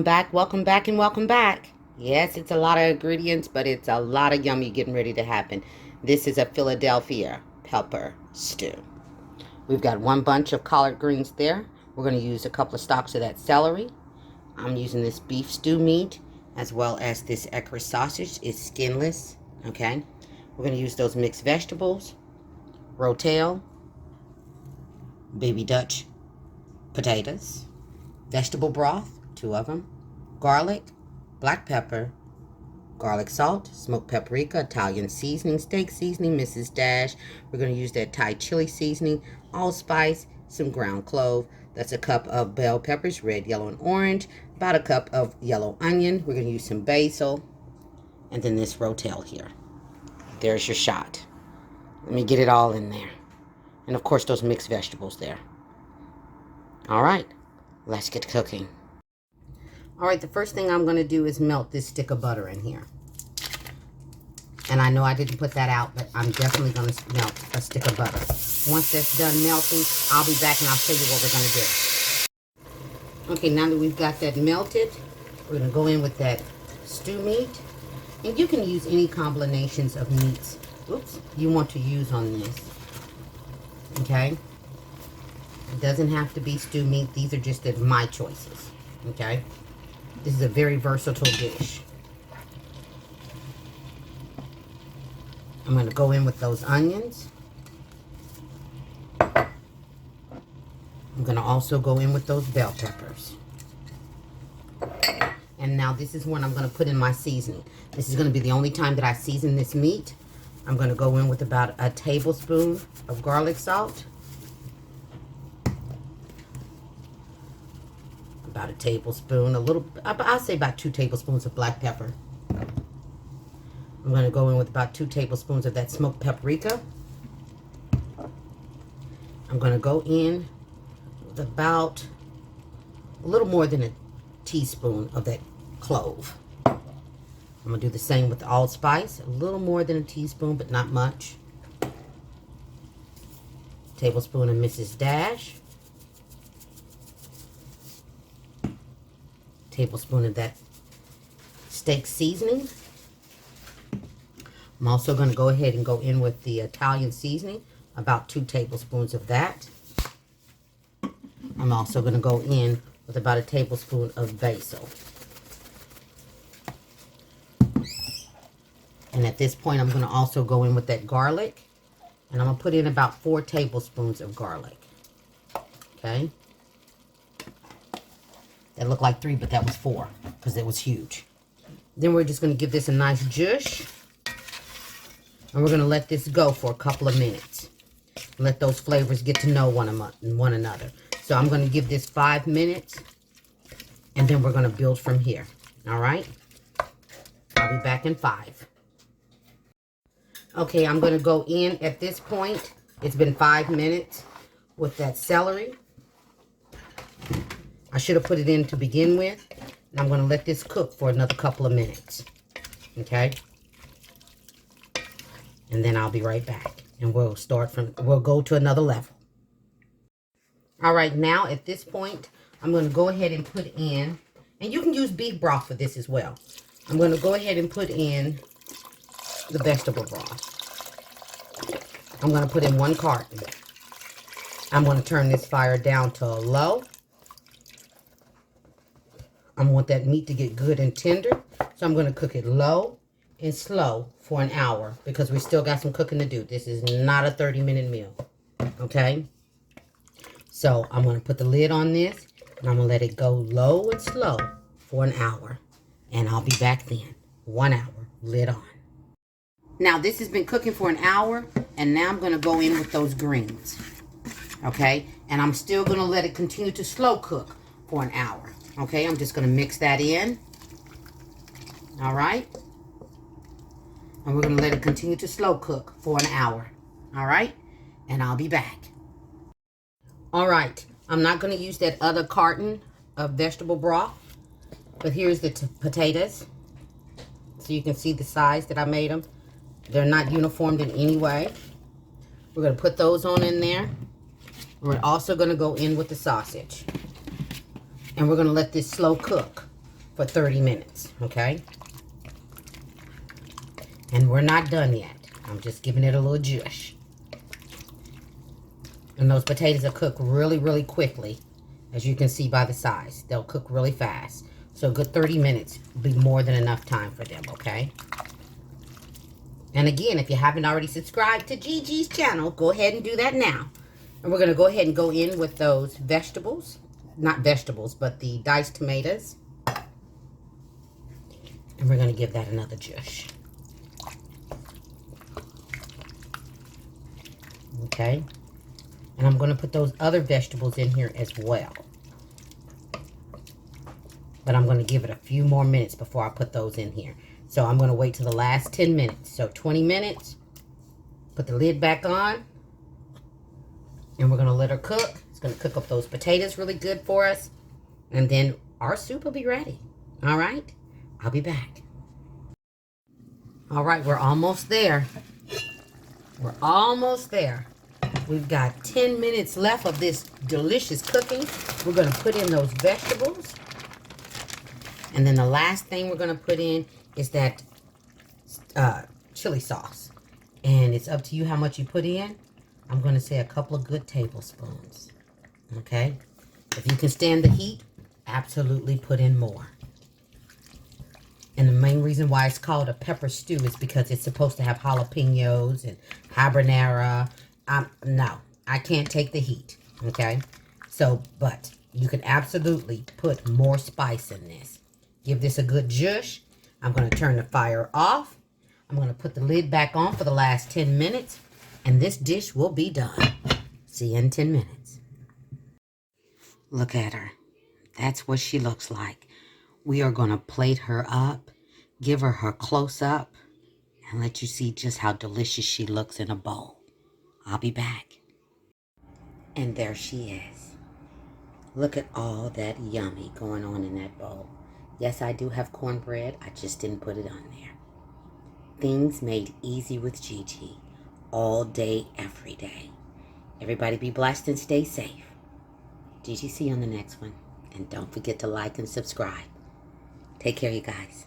welcome back, and welcome back. Yes, it's a lot of ingredients, but it's a lot of yummy getting ready to happen. This is a Philadelphia pepper stew. We've got one bunch of collard greens there. We're going to use a couple of stalks of that celery. I'm using this beef stew meat as well as this Eckrich sausage. It's skinless, okay? We're going to use those mixed vegetables, rotel, baby Dutch potatoes, vegetable broth, 2 of them, garlic, black pepper, garlic salt, smoked paprika, Italian seasoning, steak seasoning, Mrs. Dash. We're going to use that Thai chili seasoning, allspice, some ground clove. That's a cup of bell peppers, red, yellow, and orange. About a cup of yellow onion. We're going to use some basil. And then this rotel here. There's your shot. Let me get it all in there. And of course those mixed vegetables there. All right, let's get cooking. All right, the first thing I'm going to do is melt this stick of butter in here. And I know I didn't put that out, but I'm definitely going to melt a stick of butter. Once that's done melting, I'll be back and I'll show you what we're going to do. Okay, now that we've got that melted, we're going to go in with that stew meat. And you can use any combinations of meats, you want to use on this. Okay? It doesn't have to be stew meat. These are just my choices. Okay? This is a very versatile dish. I'm going to go in with those onions. I'm going to also go in with those bell peppers. And now this is when I'm going to put in my seasoning. This is going to be the only time that I season this meat. I'm going to go in with about a tablespoon of garlic salt. About a tablespoon, I'll say about 2 tablespoons of black pepper. I'm going to go in with about 2 tablespoons of that smoked paprika. I'm going to go in with about a little more than a teaspoon of that clove. I'm going to do the same with the allspice, a little more than a teaspoon, but not much. Tablespoon of Mrs. Dash. Tablespoon of that steak seasoning. I'm also going to go ahead and go in with the Italian seasoning, about 2 tablespoons of that. I'm also going to go in with about a tablespoon of basil. And at this point, I'm going to also go in with that garlic. And I'm going to put in about 4 tablespoons of garlic. Okay. That looked like 3, but that was 4 because it was huge. Then we're just going to give this a nice zhuzh. And we're going to let this go for a couple of minutes. Let those flavors get to know one another. So I'm going to give this 5 minutes. And then we're going to build from here. All right? I'll be back in 5. Okay, I'm going to go in at this point. It's been 5 minutes with that celery. I should have put it in to begin with. And I'm going to let this cook for another couple of minutes. Okay? And then I'll be right back. And we'll go to another level. All right, now at this point, I'm going to go ahead and put in, and you can use beef broth for this as well. I'm going to go ahead and put in the vegetable broth. I'm going to put in 1 carton. I'm going to turn this fire down to low. I want that meat to get good and tender. So I'm going to cook it low and slow for an hour because we still got some cooking to do. This is not a 30-minute meal. Okay? So I'm going to put the lid on this and I'm going to let it go low and slow for an hour. And I'll be back then. 1 hour, lid on. Now this has been cooking for an hour and now I'm going to go in with those greens. Okay? And I'm still going to let it continue to slow cook for an hour. Okay, I'm just going to mix that in. All right. And we're going to let it continue to slow cook for an hour. All right. And I'll be back. All right. I'm not going to use that other carton of vegetable broth. But here's the potatoes. So you can see the size that I made them. They're not uniformed in any way. We're going to put those on in there. We're also going to go in with the sausage. And we're going to let this slow cook for 30 minutes, okay? And we're not done yet. I'm just giving it a little zhuzh. And those potatoes will cook really, really quickly. As you can see by the size, they'll cook really fast. So a good 30 minutes will be more than enough time for them, okay? And again, if you haven't already subscribed to Gigi's channel, go ahead and do that now. And we're going to go ahead and go in with those vegetables. Not vegetables, but the diced tomatoes. And we're going to give that another zhuzh. Okay? And I'm going to put those other vegetables in here as well. But I'm going to give it a few more minutes before I put those in here. So I'm going to wait till the last 10 minutes. So 20 minutes. Put the lid back on. And we're going to let her cook. It's going to cook up those potatoes really good for us. And then our soup will be ready. All right? I'll be back. All right, we're almost there. We're almost there. We've got 10 minutes left of this delicious cooking. We're going to put in those vegetables. And then the last thing we're going to put in is that chili sauce. And it's up to you how much you put in. I'm going to say a couple of good tablespoons. Okay? If you can stand the heat, absolutely put in more. And the main reason why it's called a pepper stew is because it's supposed to have jalapenos and habanero. No, I can't take the heat. Okay? So, but you can absolutely put more spice in this. Give this a good zhuzh. I'm going to turn the fire off. I'm going to put the lid back on for the last 10 minutes. And this dish will be done. See you in 10 minutes. Look at her. That's what she looks like. We are going to plate her up, give her her close-up, and let you see just how delicious she looks in a bowl. I'll be back. And there she is. Look at all that yummy going on in that bowl. Yes, I do have cornbread. I just didn't put it on there. Things made easy with Gigi. All day, every day. Everybody be blessed and stay safe. Gigi, see you on the next one. And don't forget to like and subscribe. Take care, you guys.